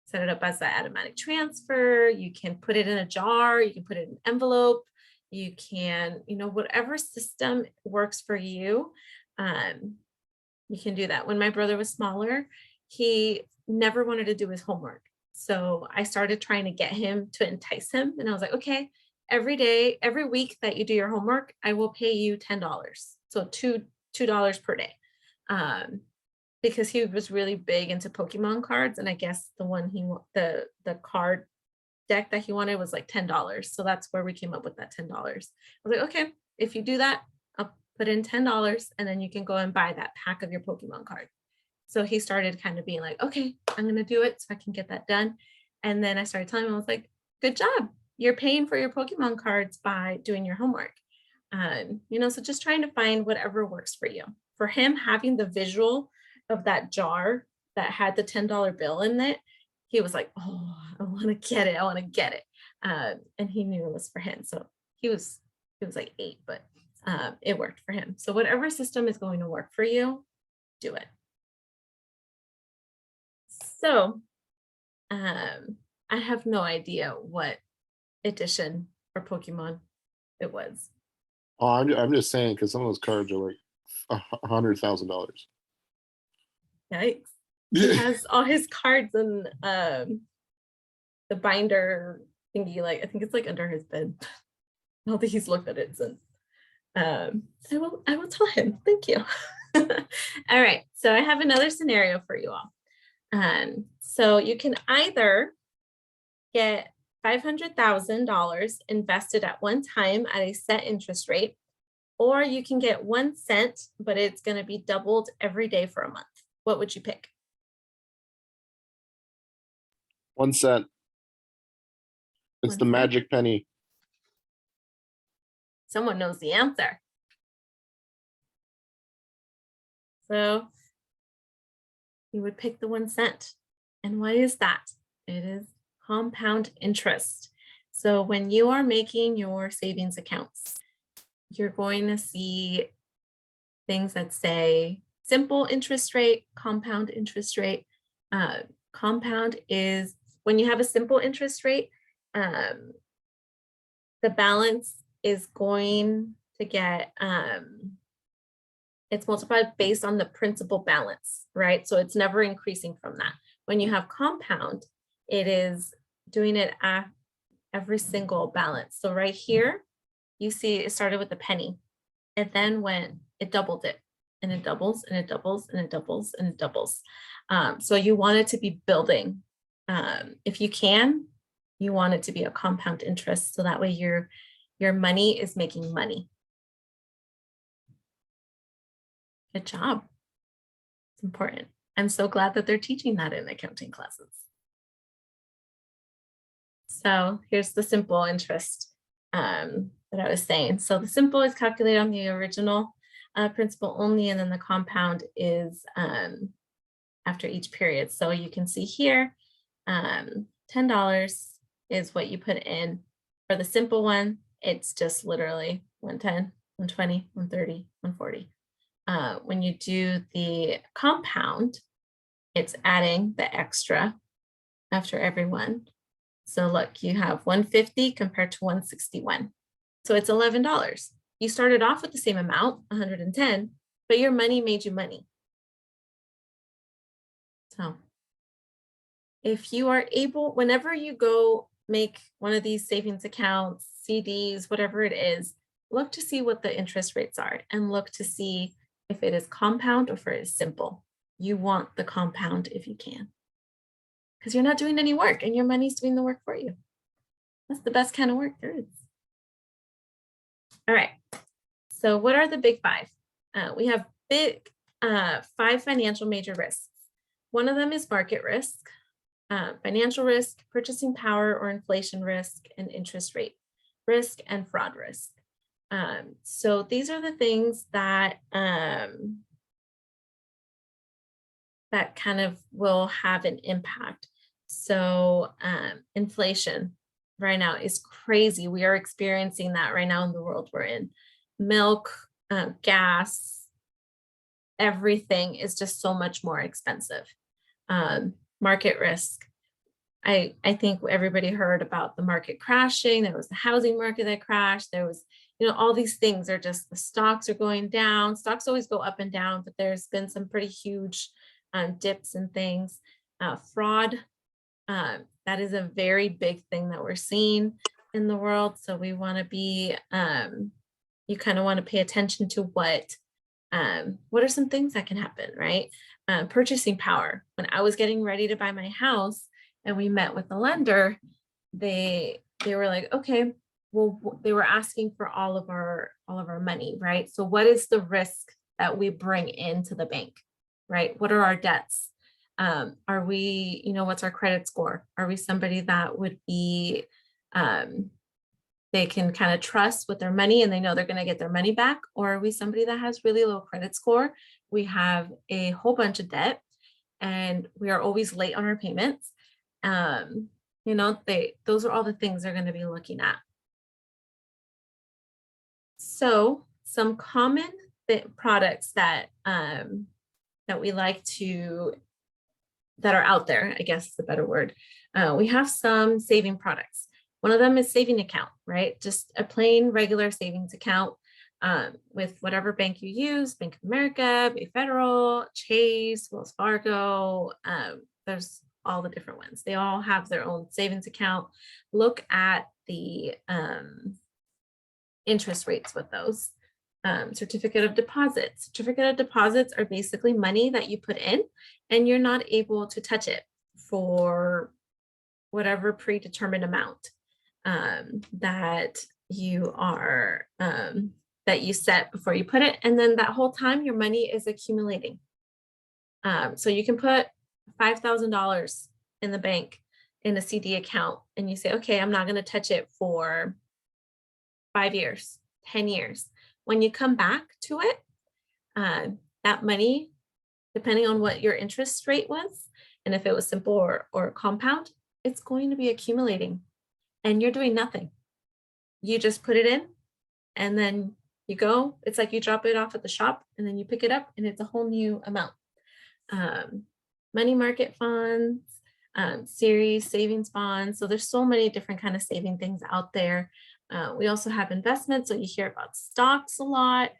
set it up as an automatic transfer. You can put it in a jar. You can put it in an envelope. You can, whatever system works for you, you can do that. When my brother was smaller, he never wanted to do his homework. So I started trying to get him to entice him. And I was like, okay, every week that you do your homework, I will pay you $10. So $2 per day. Because he was really big into Pokemon cards. And I guess the card deck that he wanted was like $10. So that's where we came up with that $10. I was like, okay, if you do that, I'll put in $10 and then you can go and buy that pack of your Pokemon card. So he started kind of being like, okay, I'm going to do it so I can get that done. And then I started telling him, I was like, good job. You're paying for your Pokemon cards by doing your homework. So just trying to find whatever works for you. For him, having the visual of that jar that had the $10 bill in it, he was like, oh, I want to get it. I want to get it. And he knew it was for him. So he was like 8, but it worked for him. So whatever system is going to work for you, do it. So I have no idea what edition for Pokemon it was. Oh, I'm just saying, because some of those cards are like $100,000. Yikes. He has all his cards in the binder thingy, I think it's under his bed. I don't think he's looked at it since. I will tell him. Thank you. All right. So I have another scenario for you all. So you can either get $500,000 invested at one time at a set interest rate, or you can get 1 cent, but it's going to be doubled every day for a month. What would you pick? 1 cent. It's 1 the cent. magic penny. Someone knows the answer. So you would pick the 1 cent. And why is that? It is compound interest. So when you are making your savings accounts, you're going to see things that say simple interest rate, compound interest rate. Compound is when you have a simple interest rate, the balance is going to get, it's multiplied based on the principal balance, right? So it's never increasing from that. When you have compound, it is doing it at every single balance. So right here, you see it started with a penny. It then went, it doubled it, and it doubles and it doubles and it doubles and it doubles. So you want it to be building. If you can, you want it to be a compound interest. So that way your money is making money. Good job. It's important. I'm so glad that they're teaching that in accounting classes. So here's the simple interest that I was saying. So the simple is calculated on the original principal only, and then the compound is after each period. So you can see here, $10 is what you put in. For the simple one, it's just literally 110, 120, 130, 140. When you do the compound, it's adding the extra after every one. So look, you have 150 compared to 161. So it's $11. You started off with the same amount, 110, but your money made you money. So if you are able, whenever you go make one of these savings accounts, CDs, whatever it is, look to see what the interest rates are and look to see if it is compound or if it is simple. You want the compound if you can, because you're not doing any work and your money's doing the work for you. That's the best kind of work there is. All right. So what are the big five? We have big 5 financial major risks. One of them is market risk, financial risk, purchasing power or inflation risk, and interest rate risk and fraud risk. So these are the things that that kind of will have an impact. So inflation right now is crazy. We are experiencing that right now in the world we're in. Milk, gas, everything is just so much more expensive. Market risk. I think everybody heard about the market crashing. There was the housing market that crashed. There was, all these things are just, the stocks are going down. Stocks always go up and down, but there's been some pretty huge dips and things. Fraud, that is a very big thing that we're seeing in the world. So we want to be, you kind of want to pay attention to what are some things that can happen, right? Purchasing power. When I was getting ready to buy my house and we met with the lender, they were like, okay, well, they were asking for all of our money, right? So what is the risk that we bring into the bank, right? What are our debts? Are we, what's our credit score? Are we somebody that would be, they can kind of trust with their money and they know they're going to get their money back? Or are we somebody that has really low credit score? We have a whole bunch of debt and we are always late on our payments. Those are all the things they're going to be looking at. So some common products that we like to, that are out there, I guess is a better word. We have some saving products. One of them is saving account, right? Just a plain regular savings account with whatever bank you use, Bank of America, Bay Federal, Chase, Wells Fargo. There's all the different ones. They all have their own savings account. Look at the interest rates with those. Certificate of deposits. Certificate of deposits are basically money that you put in and you're not able to touch it for whatever predetermined amount that you are that you set before you put it, and then that whole time your money is accumulating. So you can put $5,000 in the bank in a CD account and you say, okay, I'm not going to touch it for 5 years, 10 years. When you come back to it, that money, depending on what your interest rate was, and if it was simple or compound, it's going to be accumulating and you're doing nothing. You just put it in and then You go, it's like you drop it off at the shop and then you pick it up and it's a whole new amount. Money market funds, series savings bonds. So there's so many different kind of saving things out there. We also have investments. So you hear about stocks a lot,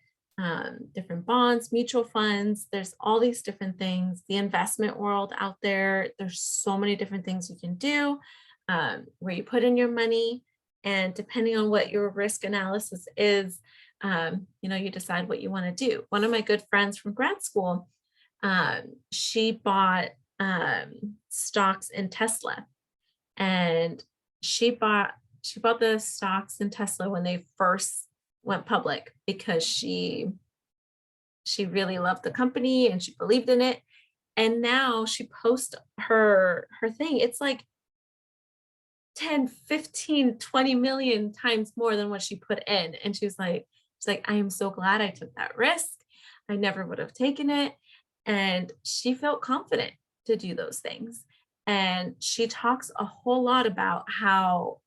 different bonds, mutual funds. There's all these different things. The investment world out there, there's so many different things you can do, where you put in your money, and depending on what your risk analysis is, you decide what you want to do. One of my good friends from grad school, she bought stocks in Tesla, and she bought the stocks in Tesla when they first went public because she really loved the company and she believed in it. And now she posts her thing. It's like 10, 15, 20 million times more than what she put in. And she's like, I am so glad I took that risk. I never would have taken it. And she felt confident to do those things. And she talks a whole lot about how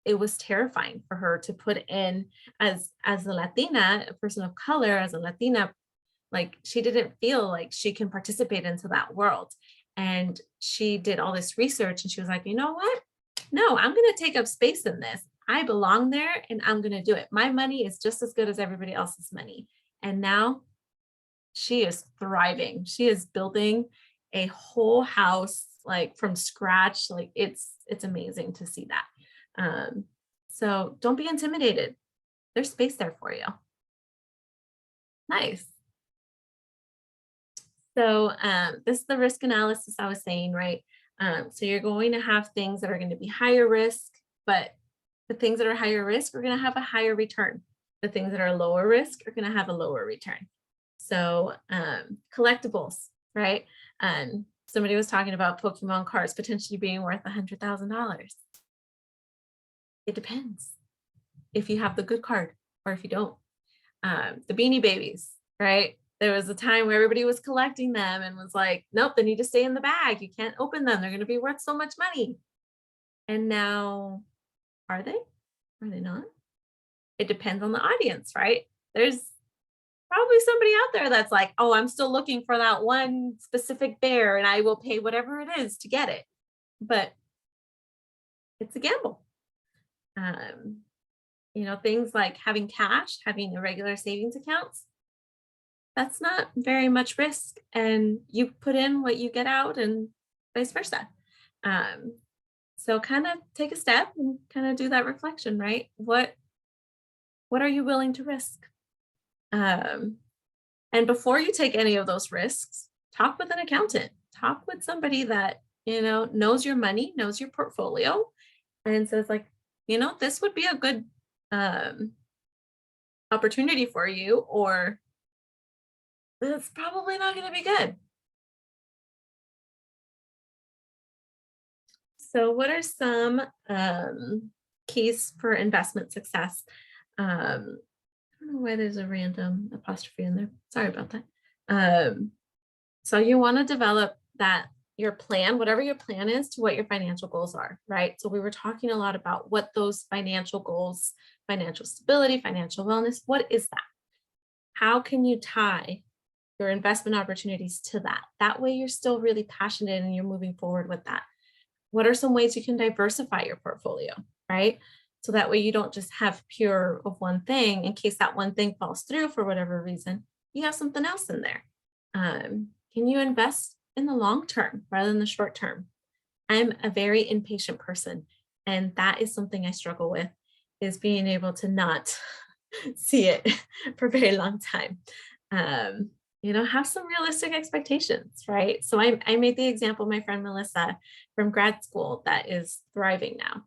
it was terrifying for her to put in as a Latina, a person of color, as a Latina, like she didn't feel like she can participate into that world. And she did all this research and she was like, you know what? No, I'm going to take up space in this. I belong there and I'm going to do it. My money is just as good as everybody else's money. And now she is thriving. She is building a whole house like from scratch. Like it's amazing to see that. So don't be intimidated. There's space there for you. Nice. So this is the risk analysis I was saying, right? So you're going to have things that are going to be higher risk, but the things that are higher risk are going to have a higher return. The things that are lower risk are going to have a lower return. So collectibles, right? Somebody was talking about Pokemon cards potentially being worth $100,000. It depends if you have the good card or if you don't. The Beanie Babies, right? There was a time where everybody was collecting them and was like, nope, they need to stay in the bag. You can't open them. They're going to be worth so much money. And now, are they? Are they not? It depends on the audience, right? There's probably somebody out there that's like, oh, I'm still looking for that one specific bear and I will pay whatever it is to get it. But it's a gamble. Things like having cash, having irregular savings accounts, that's not very much risk. And you put in what you get out and vice versa. So kind of take a step and kind of do that reflection, right? What are you willing to risk? And before you take any of those risks, talk with an accountant, talk with somebody that, knows your money, knows your portfolio, and says like, this would be a good opportunity for you, or it's probably not going to be good. So what are some keys for investment success? I don't know why there's a random apostrophe in there. Sorry about that. So you want to develop your plan, whatever your plan is, to what your financial goals are, right? So we were talking a lot about what those financial goals, financial stability, financial wellness, what is that? How can you tie your investment opportunities to that? That way you're still really passionate and you're moving forward with that. What are some ways you can diversify your portfolio, right? So that way you don't just have pure of one thing in case that one thing falls through for whatever reason, you have something else in there. Can you invest in the long term rather than the short term? I'm a very impatient person, and that is something I struggle with, is being able to not see it for a very long time. Have some realistic expectations, right? So I made the example, my friend Melissa from grad school that is thriving now.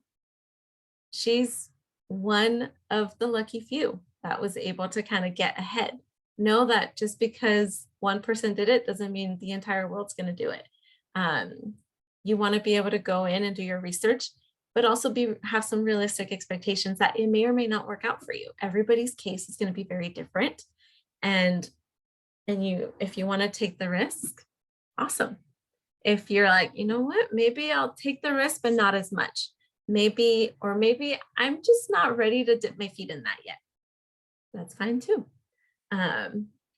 She's one of the lucky few that was able to kind of get ahead. Know that just because one person did it doesn't mean the entire world's going to do it. You want to be able to go in and do your research, but also have some realistic expectations that it may or may not work out for you. Everybody's case is going to be very different. And if you want to take the risk, awesome. If you're like, you know what, maybe I'll take the risk, but not as much. Maybe I'm just not ready to dip my feet in that yet. That's fine too.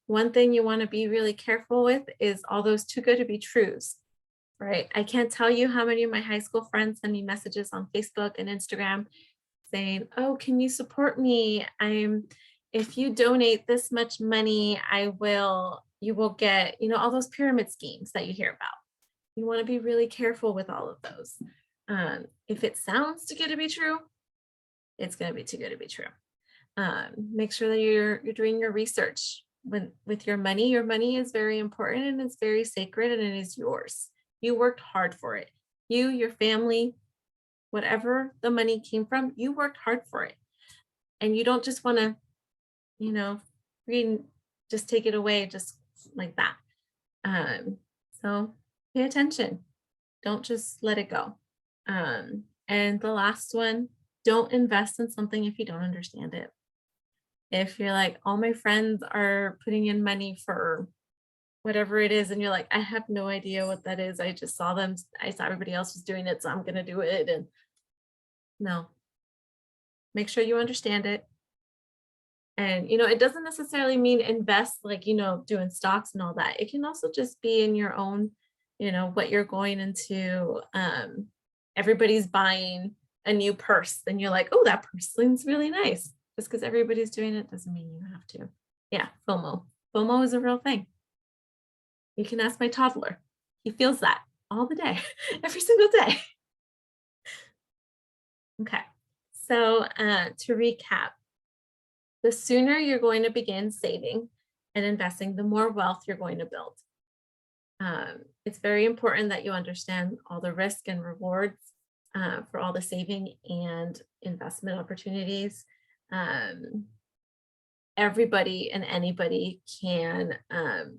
One thing you want to be really careful with is all those too good to be trues, right? I can't tell you how many of my high school friends send me messages on Facebook and Instagram saying, oh, can you support me? If you donate this much money, you will get, all those pyramid schemes that you hear about. You want to be really careful with all of those. If it sounds too good to be true, it's going to be too good to be true. Make sure that you're doing your research with your money. Your money is very important and it's very sacred and it is yours. You worked hard for it. You, your family, whatever the money came from, you worked hard for it. And you don't just want to, just take it away just like that. So pay attention. Don't just let it go. And the last one, don't invest in something if you don't understand it. If you're like, all my friends are putting in money for whatever it is, and you're like, I have no idea what that is. I just saw them. I saw everybody else was doing it, so I'm going to do it. And no, make sure you understand it. And, it doesn't necessarily mean invest like, doing stocks and all that. It can also just be in your own, what you're going into. Everybody's buying a new purse. Then you're like, oh, that purse seems really nice. Just because everybody's doing it doesn't mean you have to. Yeah, FOMO. FOMO is a real thing. You can ask my toddler. He feels that all the day, every single day. Okay, so to recap, the sooner you're going to begin saving and investing, the more wealth you're going to build. It's very important that you understand all the risk and rewards for all the saving and investment opportunities. Everybody and anybody can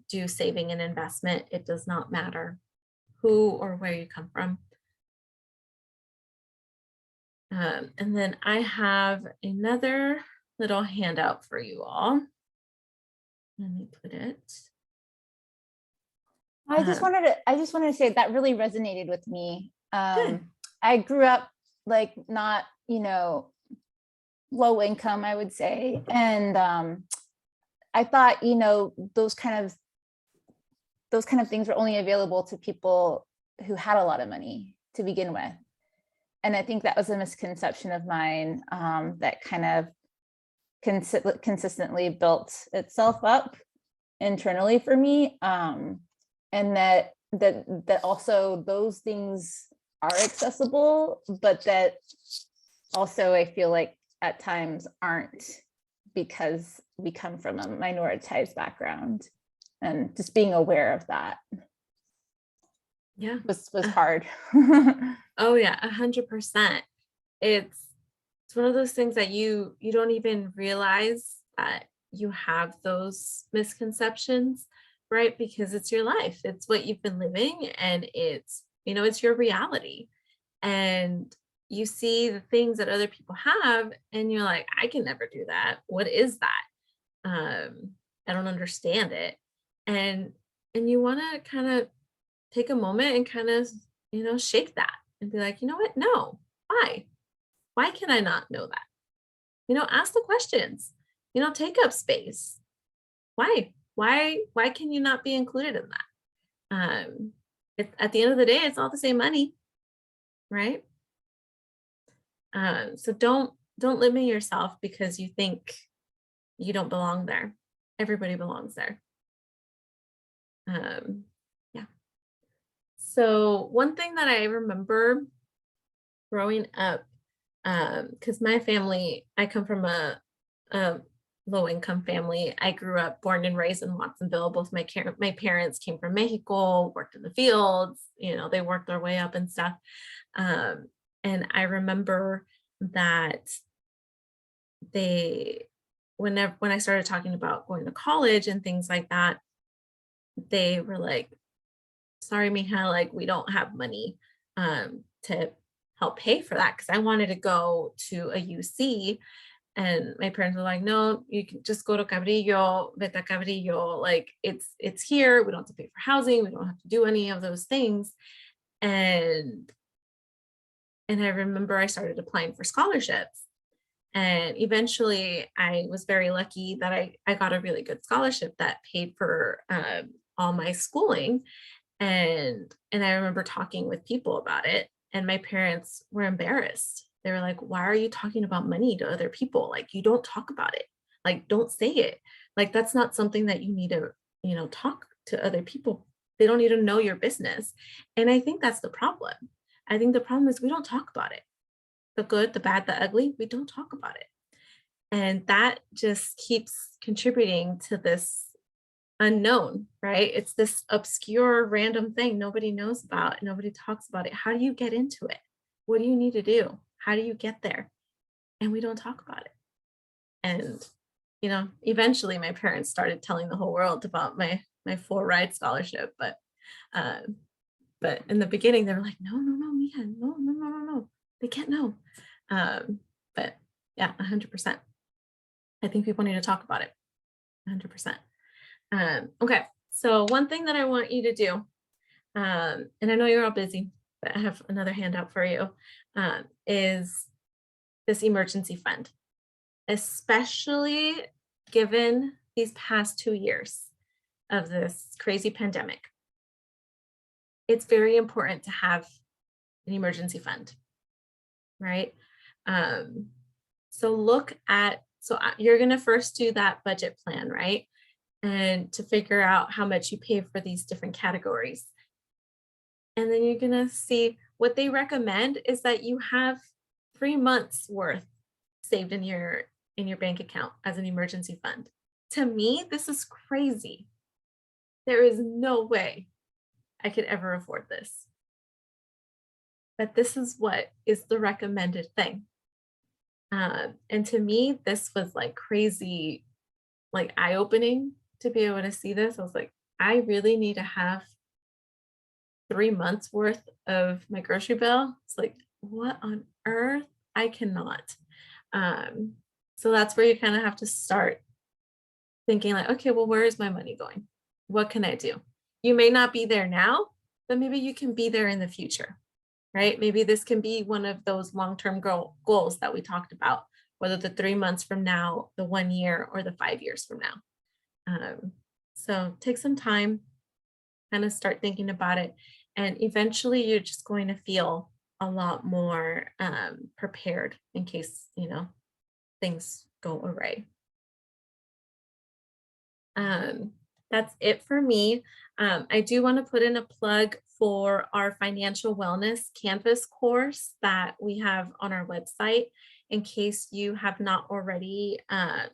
do saving and investment. It does not matter who or where you come from. And then I have another little handout for you all. Let me put it. I just wanted to say that really resonated with me. Good. I grew up like not, low income, I would say. And I thought, those kind of things were only available to people who had a lot of money to begin with. And I think that was a misconception of mine that kind of consistently built itself up internally for me. And that also those things are accessible, but that also I feel like at times aren't, because we come from a minoritized background, and just being aware of that was hard. Oh yeah, 100%. It's one of those things that you don't even realize that you have those misconceptions, right? Because it's your life, it's what you've been living, and it's your reality. And you see the things that other people have and you're like, I can never do that. What is that? I don't understand it. And you want to kind of take a moment and kind of, shake that and be like, you know what? No, why can I not know that? Ask the questions, take up space. Why can you not be included in that? At the end of the day, it's all the same money, right? So don't limit yourself because you think you don't belong there. Everybody belongs there. Yeah. So one thing that I remember growing up, because my family, I come from a low income family. I grew up born and raised in Watsonville. Both my parents came from Mexico, worked in the fields, they worked their way up and stuff. And I remember that when I started talking about going to college and things like that, they were like, sorry, Mija, like we don't have money to help pay for that. Cause I wanted to go to a UC, and my parents were like, no, you can just go to Cabrillo, Beta Cabrillo. Like it's here. We don't have to pay for housing. We don't have to do any of those things. And I remember I started applying for scholarships, And eventually I was very lucky that I got a really good scholarship that paid for all my schooling. And I remember talking with people about it, and my parents were embarrassed. They were like, why are you talking about money to other people? Like, you don't talk about it. Like, don't say it. Like, that's not something that you need to, talk to other people. They don't need to know your business. And I think that's the problem. I think the problem is we don't talk about it. The good, the bad, the ugly, we don't talk about it. And that just keeps contributing to this unknown, right? It's this obscure random thing nobody knows about, nobody talks about it. How do you get into it? What do you need to do? How do you get there? And we don't talk about it. And eventually my parents started telling the whole world about my full ride scholarship, but in the beginning they were like, no, Mia, no, they can't know. But yeah, 100%. I think people need to talk about it. 100%. Okay, so one thing that I want you to do, and I know you're all busy, but I have another handout for you, is this emergency fund, especially given these past 2 years of this crazy pandemic. It's very important to have an emergency fund, right? So you're going to first do that budget plan, right? And to figure out how much you pay for these different categories. And then you're going to see what they recommend is that you have 3 months worth saved in your bank account as an emergency fund. To me, this is crazy. There is no way I could ever afford this. But this is what is the recommended thing. And to me, this was like crazy, like eye-opening to be able to see this. I was like, I really need to have 3 months worth of my grocery bill. It's like, what on earth? I cannot. So that's where you kind of have to start thinking like, okay, well, where is my money going? What can I do? You may not be there now, but maybe you can be there in the future, right? Maybe this can be one of those long-term goals that we talked about, whether the 3 months from now, the 1 year, or the 5 years from now. So take some time, kind of start thinking about it. And eventually you're just going to feel a lot more prepared in case, things go awry. That's it for me. I do want to put in a plug for our financial wellness Canvas course that we have on our website. In case you have not already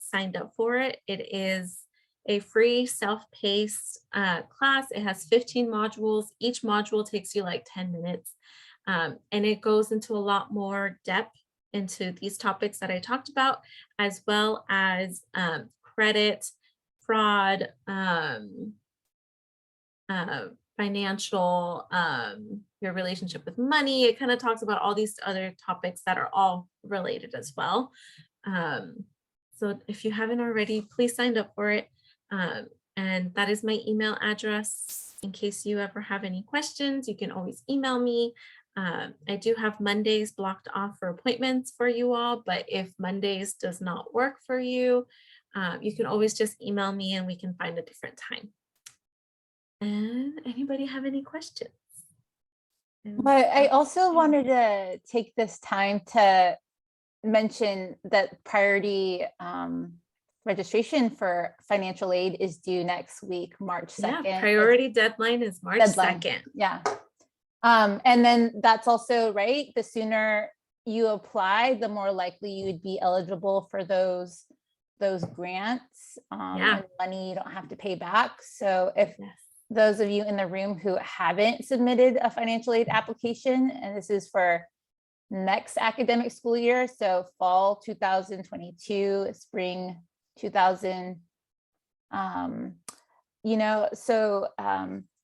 signed up for it, it is a free self-paced class. It has 15 modules. Each module takes you like 10 minutes. And it goes into a lot more depth into these topics that I talked about, as well as credit, fraud, financial, your relationship with money. It kind of talks about all these other topics that are all related as well. So if you haven't already, please sign up for it. And that is my email address. In case you ever have any questions, you can always email me. I do have Mondays blocked off for appointments for you all, but if Mondays does not work for you, you can always just email me and we can find a different time. And anybody have any questions? But I also wanted to take this time to mention that priority registration for financial aid is due next week, March 2nd. Yeah, priority deadline is March 2nd. Yeah. And then that's also right. The sooner you apply, the more likely you would be eligible for those grants and money you don't have to pay back. So if those of you in the room who haven't submitted a financial aid application, and this is for next academic school year, so fall 2022, spring 2000,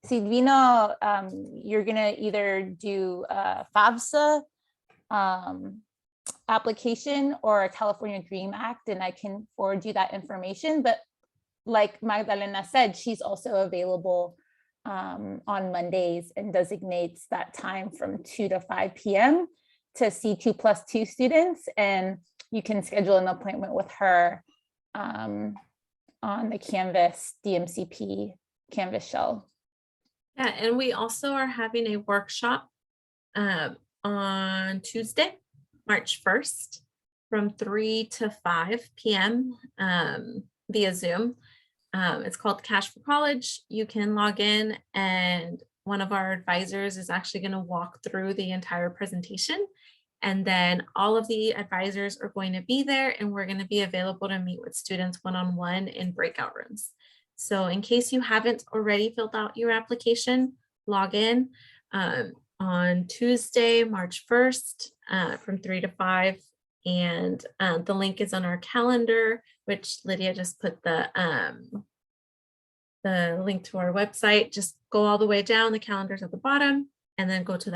Silvino, you're gonna either do a FAFSA application or a California Dream Act, and I can forward you that information. But like Magdalena said, she's also available on Mondays and designates that time from 2 to 5 p.m. to see 2+2 students. And you can schedule an appointment with her on the Canvas DMCP Canvas shell. Yeah, and we also are having a workshop on Tuesday, March 1st from 3 to 5 p.m. Via Zoom. It's called Cash for College. You can log in and one of our advisors is actually going to walk through the entire presentation. And then all of the advisors are going to be there and we're going to be available to meet with students one-on-one in breakout rooms. So in case you haven't already filled out your application, log in on Tuesday, March 1st from 3 to 5. And the link is on our calendar, which Lydia just put the link to our website. Just go all the way down, the calendar's at the bottom, and then go to the